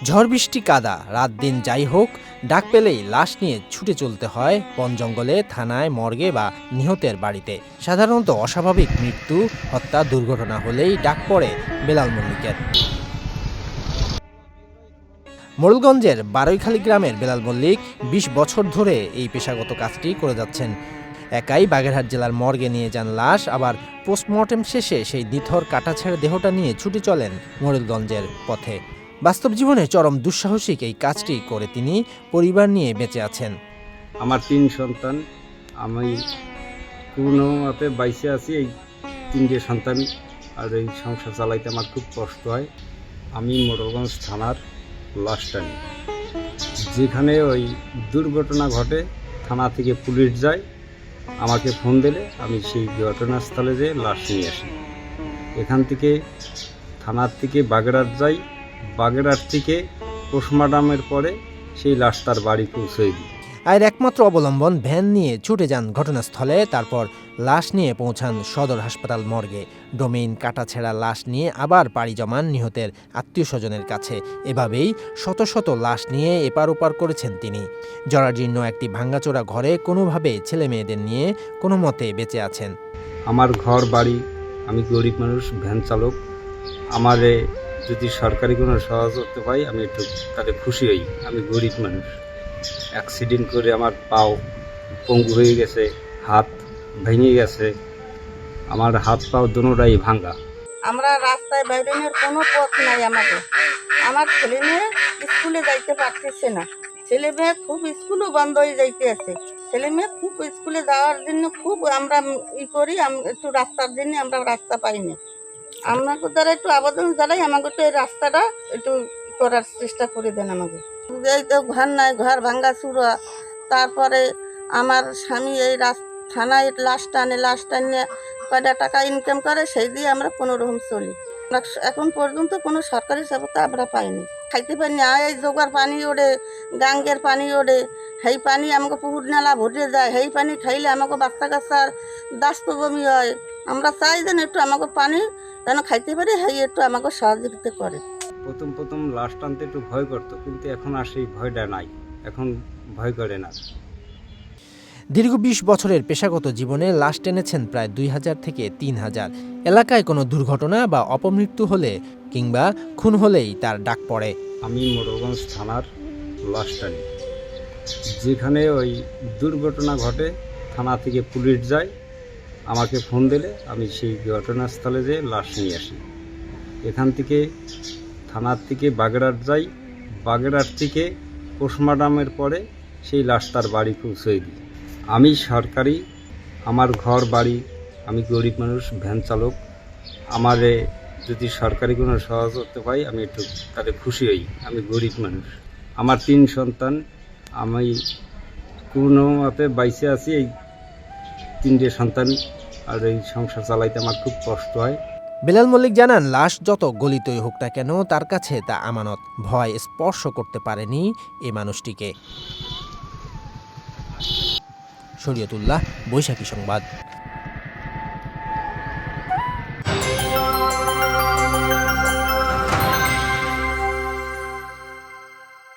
ঝড় বৃষ্টি কাদা রাত দিন যাই হোক, ডাক পেলেই লাশ নিয়ে ছুটে চলতে হয় বন জঙ্গলে, থানায়, মর্গে বা নিহতের বাড়িতে। সাধারণত অস্বাভাবিক মৃত্যু, হত্যা, দুর্ঘটনা হলেই ডাক পড়ে বেলাল মল্লিকের। মোড়লগঞ্জের বারৈখালী গ্রামের বেলাল মল্লিক ২০ বছর ধরে এই পেশাগত কাজটি করে যাচ্ছেন। একাই বাগেরহাট জেলার মর্গে নিয়ে যান লাশ, আবার পোস্টমর্টেম শেষে সেই নিথর কাটাছেঁড়া দেহটা নিয়ে ছুটে চলেন মোড়লগঞ্জের পথে। বাস্তব জীবনে চরম দুঃসাহসিক এই কাজটি করে তিনি পরিবার নিয়ে বেঁচে আছেন। আমার ৩ সন্তান, আমি কোনো মতে বাইসে আছি। এই ৩টে সন্তান আর এই সংসার চালাইতে আমার খুব কষ্ট হয়। আমি মোড়লগঞ্জ থানার লাশটানি, যেখানে ওই দুর্ঘটনা ঘটে থানা থেকে পুলিশ যায়, আমাকে ফোন দিলে আমি সেই ঘটনাস্থলে যেয়ে লাশ নিয়ে আসি। এখান থেকে থানার থেকে বাগেরহাট যাই, বাগেরহাট থেকে পোস্টমর্টমের পরে সেই লাশ তার বাড়ি পৌঁছে দিই। আর একমাত্র অবলম্বন ভ্যান নিয়ে ছুটে যান ঘটনাস্থলে, তারপর লাশ নিয়ে পৌঁছান সদর হাসপাতাল মর্গে। ডোমেইন কাটাছেঁড়া লাশ নিয়ে আবার পাড়ি জমান নিহতের আত্মীয় স্বজনের কাছে। এভাবেই শত শত লাশ নিয়ে এপার ওপার করেছেন তিনি। জরাজীর্ণ একটি ভাঙ্গাচোরা ঘরে কোনোভাবে ছেলে মেয়েদের নিয়ে কোনো মতে বেঁচে আছেন। আমার ঘর বাড়ি, আমি গরিব মানুষ, ভ্যান চালক। আমারে যদি সরকারি কোনো সহযোগিতা পাই আমি একটু তাতে খুশি হই। আমি গরিব মানুষ, অ্যাক্সিডেন্ট করে আমার পাও পঙ্গু হয়ে গেছে, হাত ভেঙে গেছে, আমার হাত পাও দুটোটাই ভাঙা। আমরা রাস্তায় বাইরের কোনো পথ নাই আমাদের। আমার ছেলে মেয়ে স্কুলে যাইতে পারতেছে না, ছেলে মেয়ে খুব স্কুলও বন্ধ হয়ে যাইতে আছে। ছেলে মেয়ে খুব স্কুলে যাওয়ার জন্য খুব আমরা করি, একটু রাস্তার জন্য আমরা রাস্তা পাইনি। আপনাকে দ্বারা একটু আবেদন জানাই, আমাকে তো এই রাস্তাটা একটু করার চেষ্টা করে দেন আমাকে। এই তো ঘর নাই, ঘর ভাঙ্গা চুরা। তারপরে আমার স্বামী এই থানায় লাশ টানে কয়টা টাকা ইনকাম করে, সেই দিয়ে আমরা কোনোরকম চলি। এখন পর্যন্ত কোনো সরকারি সেবতা আমরা পাইনি, খাইতে পারিনি। এই জোগার পানি ওড়ে, গাঙ্গের পানি ওড়ে, সেই পানি আমাকে পুকুর নালা ভরে যায়, সেই পানি খাইলে আমাকে বাচ্চা কাচ্চার দাস্ত বমি হয়। আমরা চাই যেন একটু আমাকে পানি যেন খাইতে পারি, সেই একটু আমাকে সহযোগিতা করে। প্রথম লাশ টানতে একটু ভয় করতো, কিন্তু এখন আর সেই ভয়টা নাই, এখন ভয় করে না। দীর্ঘ ২০ বছরের পেশাগত জীবনে লাশ টেনেছেন প্রায় ২,০০০ থেকে ৩,০০০। এলাকায় কোনো দুর্ঘটনা বা অপমৃত্যু হলে কিংবা খুন হলেই তার ডাক পড়ে। আমি মোড়লগঞ্জ থানার লাশটানি, যেখানে ওই দুর্ঘটনা ঘটে থানা থেকে পুলিশ যায়, আমাকে ফোন দিলে আমি সেই ঘটনাস্থলে যেয়ে লাশ নিয়ে আসি। এখান থেকে থানার থেকে বাগেরহাট যাই, বাগেরহাট থেকে পোস্টমর্টমের পরে সেই লাশ তার বাড়ি পৌঁছে দিই। আমি সরকারি, আমার ঘর বাড়ি, আমি গরিব মানুষ, ভ্যান চালক। আমারে যদি সরকারি কোনো সহযোগিতা পাই আমি একটু তাতে খুশি হই। আমি গরিব মানুষ, আমার ৩ সন্তান, আমি কোনো মতে বাইসে আছি। এই ৩টে সন্তান আর এই সংসার চালাইতে আমার খুব কষ্ট হয়। বেলাল মল্লিক জানান, লাশ যত গলিতই হোক না কেন তার কাছে তা আমানত। ভয় স্পর্শ করতে পারেনি এ মানুষটিকে। শরীয়তুল্লাহ, বৈশাখী সংবাদ।